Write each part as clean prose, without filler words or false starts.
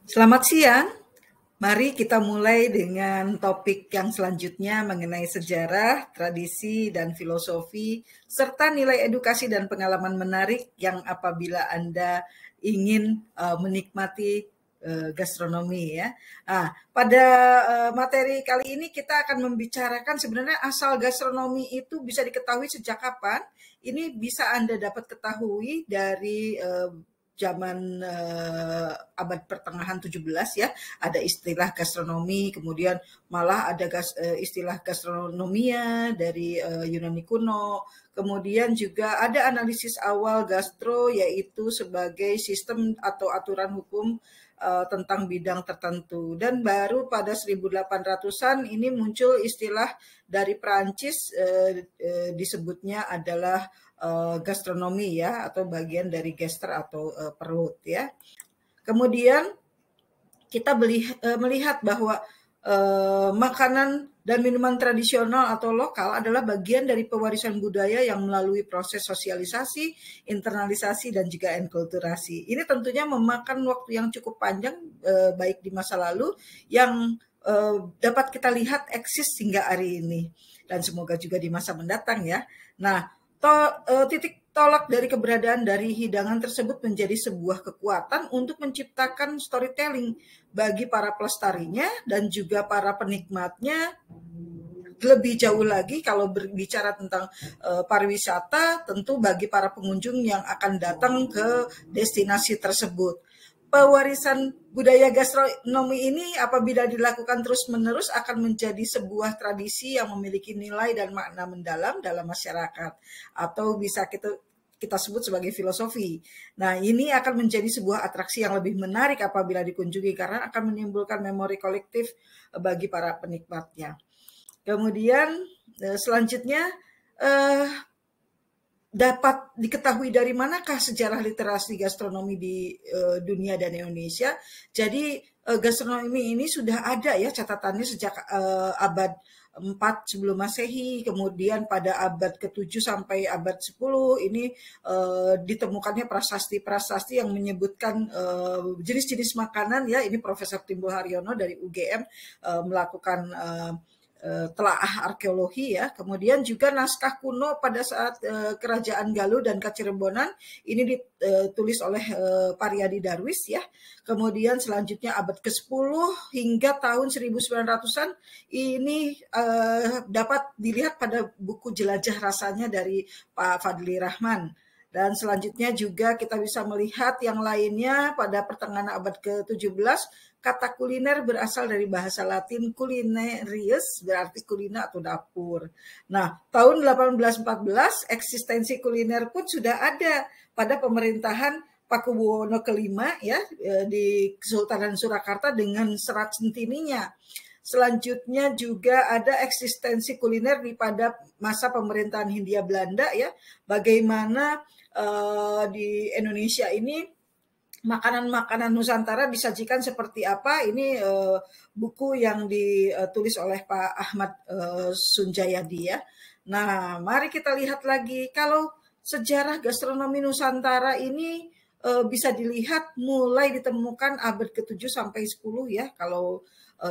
Selamat siang. Mari kita mulai dengan topik yang selanjutnya mengenai sejarah, tradisi, dan filosofi, serta nilai edukasi dan pengalaman menarik yang apabila Anda ingin menikmati gastronomi ya. Pada materi kali ini kita akan membicarakan sebenarnya asal gastronomi itu bisa diketahui sejak kapan. Ini bisa Anda dapat ketahui dari zaman abad pertengahan 17 ya, ada istilah gastronomi, kemudian malah ada istilah gastronomia dari Yunani kuno, kemudian juga ada analisis awal gastro yaitu sebagai sistem atau aturan hukum tentang bidang tertentu, dan baru pada 1800-an ini muncul istilah dari Perancis disebutnya adalah gastronomi ya, atau bagian dari gester atau perut ya. Kemudian kita melihat bahwa makanan dan minuman tradisional atau lokal adalah bagian dari pewarisan budaya yang melalui proses sosialisasi, internalisasi, dan juga enkulturasi. Ini tentunya memakan waktu yang cukup panjang, baik di masa lalu yang dapat kita lihat eksis hingga hari ini, dan semoga juga di masa mendatang ya. Nah, titik tolak dari keberadaan dari hidangan tersebut menjadi sebuah kekuatan untuk menciptakan storytelling bagi para pelestarinya dan juga para penikmatnya. Lebih jauh lagi kalau berbicara tentang pariwisata, tentu bagi para pengunjung yang akan datang ke destinasi tersebut. Pewarisan budaya gastronomi ini apabila dilakukan terus-menerus akan menjadi sebuah tradisi yang memiliki nilai dan makna mendalam dalam masyarakat, atau bisa kita sebut sebagai filosofi. Nah, ini akan menjadi sebuah atraksi yang lebih menarik apabila dikunjungi karena akan menimbulkan memori kolektif bagi para penikmatnya. Kemudian selanjutnya dapat diketahui dari manakah sejarah literasi gastronomi di dunia dan Indonesia. Jadi gastronomi ini sudah ada ya catatannya sejak abad 4 sebelum Masehi, kemudian pada abad ke-7 sampai abad 10 ini ditemukannya prasasti-prasasti yang menyebutkan jenis-jenis makanan ya. Ini Profesor Timbul Haryono dari UGM melakukan telaah arkeologi ya. Kemudian juga naskah kuno pada saat kerajaan Galuh dan Kacirebonan ini ditulis oleh Pariadi Darwis ya. Kemudian selanjutnya abad ke-10 hingga tahun 1900-an ini dapat dilihat pada buku Jelajah Rasanya dari Pak Fadli Rahman. Dan selanjutnya juga kita bisa melihat yang lainnya pada pertengahan abad ke-17, kata kuliner berasal dari bahasa Latin culinarius, berarti kulina atau dapur. Nah, tahun 1814 eksistensi kuliner pun sudah ada pada pemerintahan Pakubuwono kelima ya di Kesultanan Surakarta dengan Serat Sentininya. Selanjutnya juga ada eksistensi kuliner di pada masa pemerintahan Hindia Belanda ya, bagaimana di Indonesia ini makanan-makanan Nusantara disajikan seperti apa. Ini buku yang ditulis oleh Pak Ahmad Sunjayadi ya. Nah, mari kita lihat lagi kalau sejarah gastronomi Nusantara ini bisa dilihat mulai ditemukan abad ke-7 sampai 10 ya, kalau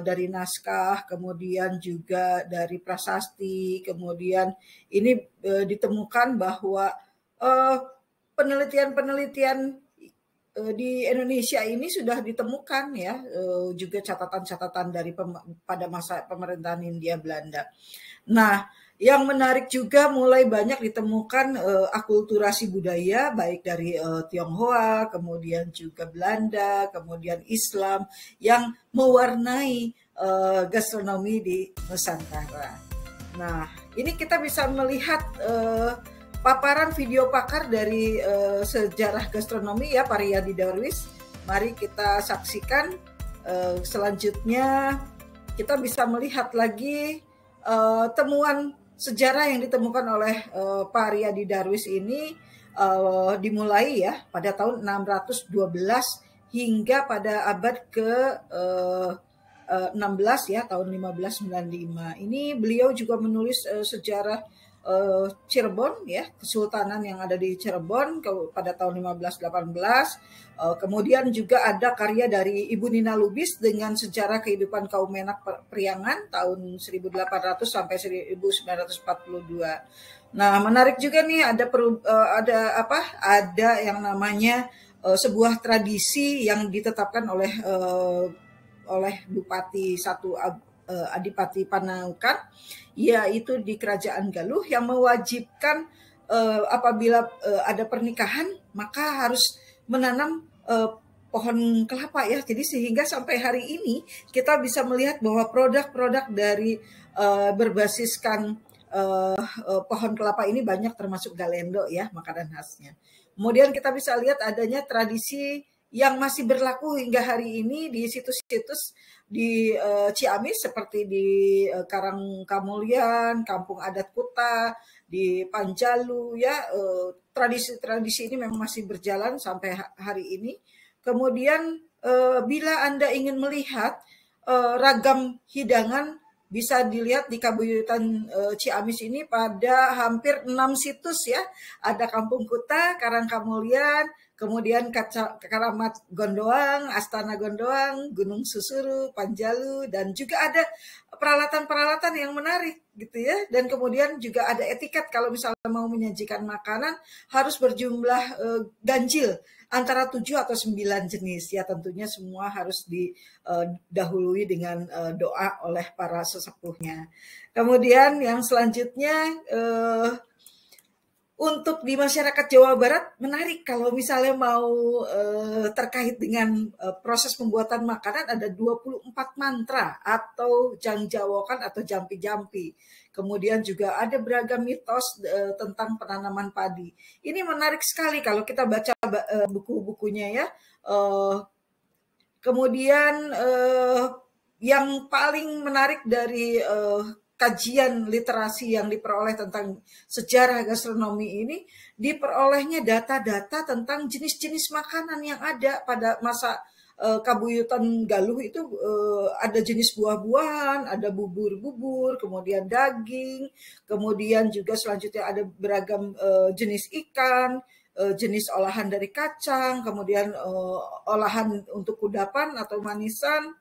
dari naskah, kemudian juga dari prasasti, kemudian ini ditemukan bahwa penelitian-penelitian di Indonesia ini sudah ditemukan ya, juga catatan-catatan dari pada masa pemerintahan Hindia Belanda. Nah, yang menarik juga mulai banyak ditemukan akulturasi budaya baik dari Tionghoa, kemudian juga Belanda, kemudian Islam yang mewarnai gastronomi di Nusantara. Nah, ini kita bisa melihat paparan video pakar dari sejarah gastronomi ya, Pariadi Darwis. Mari kita saksikan. Selanjutnya kita bisa melihat lagi temuan sejarah yang ditemukan oleh Pariadi Darwis ini dimulai ya pada tahun 612 hingga pada abad ke 16 ya, tahun 1595. Ini beliau juga menulis sejarah Cirebon ya, kesultanan yang ada di Cirebon pada tahun 1518. Kemudian juga ada karya dari Ibu Nina Lubis dengan sejarah kehidupan kaum Menak Priangan tahun 1800 sampai 1942. Nah, menarik juga nih ada yang namanya sebuah tradisi yang ditetapkan oleh Bupati satu Adipati Panaukan, yaitu di Kerajaan Galuh, yang mewajibkan apabila ada pernikahan maka harus menanam pohon kelapa ya. Jadi sehingga sampai hari ini kita bisa melihat bahwa produk-produk dari berbasiskan pohon kelapa ini banyak, termasuk galendo ya, makanan khasnya. Kemudian kita bisa lihat adanya tradisi yang masih berlaku hingga hari ini di situs-situs di Ciamis seperti di Karangkamulyan, Kampung Adat Kuta, di Panjalu ya. Tradisi-tradisi ini memang masih berjalan sampai hari ini. Kemudian bila Anda ingin melihat ragam hidangan, bisa dilihat di Kabupaten Ciamis ini pada hampir 6 situs ya. Ada Kampung Kuta, Karangkamulyan, kemudian Karamat Gondoang, Astana Gondoang, Gunung Susuru, Panjalu, dan juga ada peralatan-peralatan yang menarik gitu ya. Dan kemudian juga ada etiket kalau misalnya mau menyajikan makanan harus berjumlah ganjil antara 7 atau 9 jenis ya. Tentunya semua harus didahului dengan doa oleh para sesepuhnya. Kemudian yang selanjutnya untuk di masyarakat Jawa Barat menarik kalau misalnya mau terkait dengan proses pembuatan makanan, ada 24 mantra atau jangjawokan atau jampi-jampi. Kemudian juga ada beragam mitos tentang penanaman padi. Ini menarik sekali kalau kita baca buku-bukunya ya. Kemudian yang paling menarik dari kajian literasi yang diperoleh tentang sejarah gastronomi ini, diperolehnya data-data tentang jenis-jenis makanan yang ada pada masa Kabuyutan Galuh itu. Ada jenis buah-buahan, ada bubur-bubur, kemudian daging, kemudian juga selanjutnya ada beragam jenis ikan, jenis olahan dari kacang, kemudian olahan untuk kudapan atau manisan.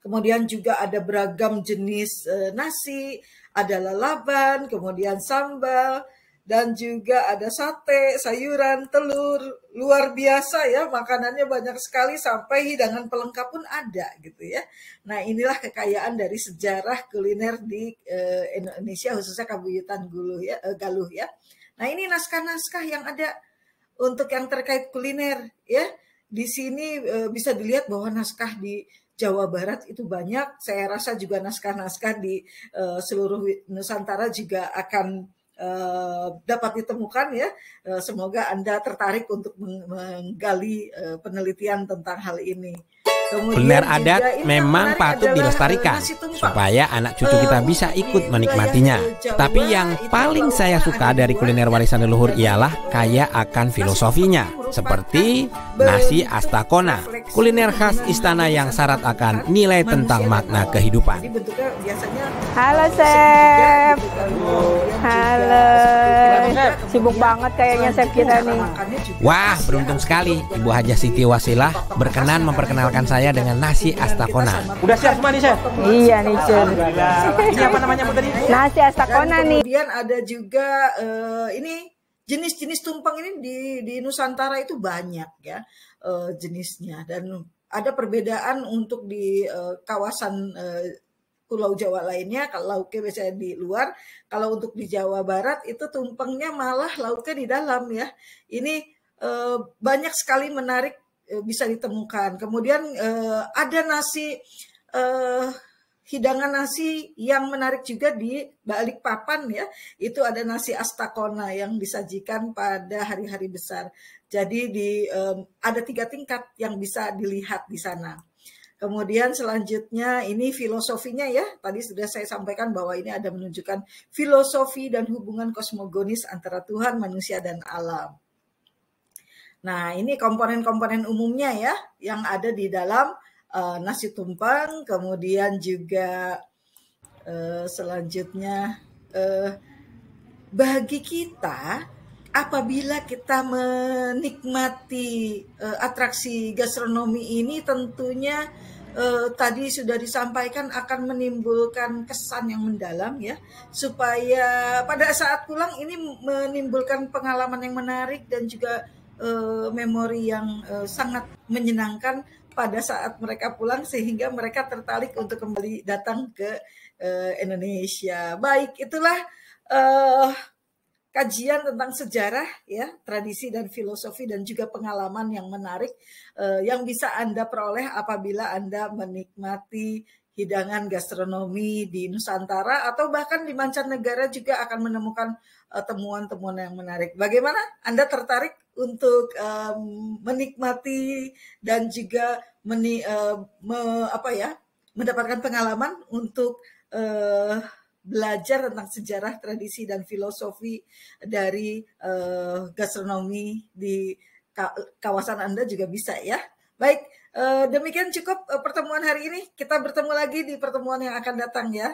Kemudian juga ada beragam jenis nasi, ada lalapan, kemudian sambal, dan juga ada sate, sayuran, telur. Luar biasa ya, makanannya banyak sekali sampai hidangan pelengkap pun ada gitu ya. Nah, inilah kekayaan dari sejarah kuliner di Indonesia, khususnya Kabuyutan Galuh ya. Nah, ini naskah-naskah yang ada untuk yang terkait kuliner ya. Di sini bisa dilihat bahwa naskah di Jawa Barat itu banyak. Saya rasa juga naskah-naskah di seluruh Nusantara juga akan dapat ditemukan ya. Semoga Anda tertarik untuk menggali penelitian tentang hal ini. Kuliner adat memang patut dilestarikan supaya anak cucu kita bisa ikut menikmatinya. Tapi yang paling saya suka dari kuliner warisan leluhur ialah kaya akan filosofinya, seperti nasi astakona, kuliner khas istana yang syarat akan nilai tentang makna kehidupan. Halo Chef. Halo. Sibuk banget kayaknya Chef kita nih. Wah, beruntung sekali Ibu Hajah Siti Wasilah berkenan memperkenalkan saya dengan nasi astakona. Udah siap semua nih Chef? Iya nih Chef. Ini apa namanya Bu tadi? Nasi astakona nih. Kemudian ada juga ini jenis-jenis tumpeng ini di Nusantara itu banyak ya jenisnya, dan ada perbedaan untuk di kawasan Pulau Jawa lainnya. Kalau lauknya biasanya di luar, kalau untuk di Jawa Barat itu tumpengnya malah lauknya di dalam ya. Ini banyak sekali menarik bisa ditemukan. Kemudian ada nasi hidangan nasi yang menarik juga di Balikpapan ya. Itu ada nasi astakona yang disajikan pada hari-hari besar. Jadi ada 3 tingkat yang bisa dilihat di sana. Kemudian selanjutnya ini filosofinya ya. Tadi sudah saya sampaikan bahwa ini ada menunjukkan filosofi dan hubungan kosmogonis antara Tuhan, manusia, dan alam. Nah, ini komponen-komponen umumnya ya yang ada di dalam nasi tumpeng. Kemudian juga selanjutnya bagi kita, apabila kita menikmati atraksi gastronomi ini, tentunya tadi sudah disampaikan akan menimbulkan kesan yang mendalam ya, supaya pada saat pulang ini menimbulkan pengalaman yang menarik dan juga memori yang sangat menyenangkan pada saat mereka pulang, sehingga mereka tertarik untuk kembali datang ke Indonesia. Baik, itulah kajian tentang sejarah ya, tradisi dan filosofi dan juga pengalaman yang menarik yang bisa Anda peroleh apabila Anda menikmati hidangan gastronomi di Nusantara atau bahkan di mancanegara juga akan menemukan temuan-temuan yang menarik. Bagaimana Anda tertarik untuk menikmati dan juga mendapatkan pengalaman untuk belajar tentang sejarah, tradisi, dan filosofi dari gastronomi di kawasan Anda juga bisa ya. Baik, demikian cukup pertemuan hari ini. Kita bertemu lagi di pertemuan yang akan datang ya.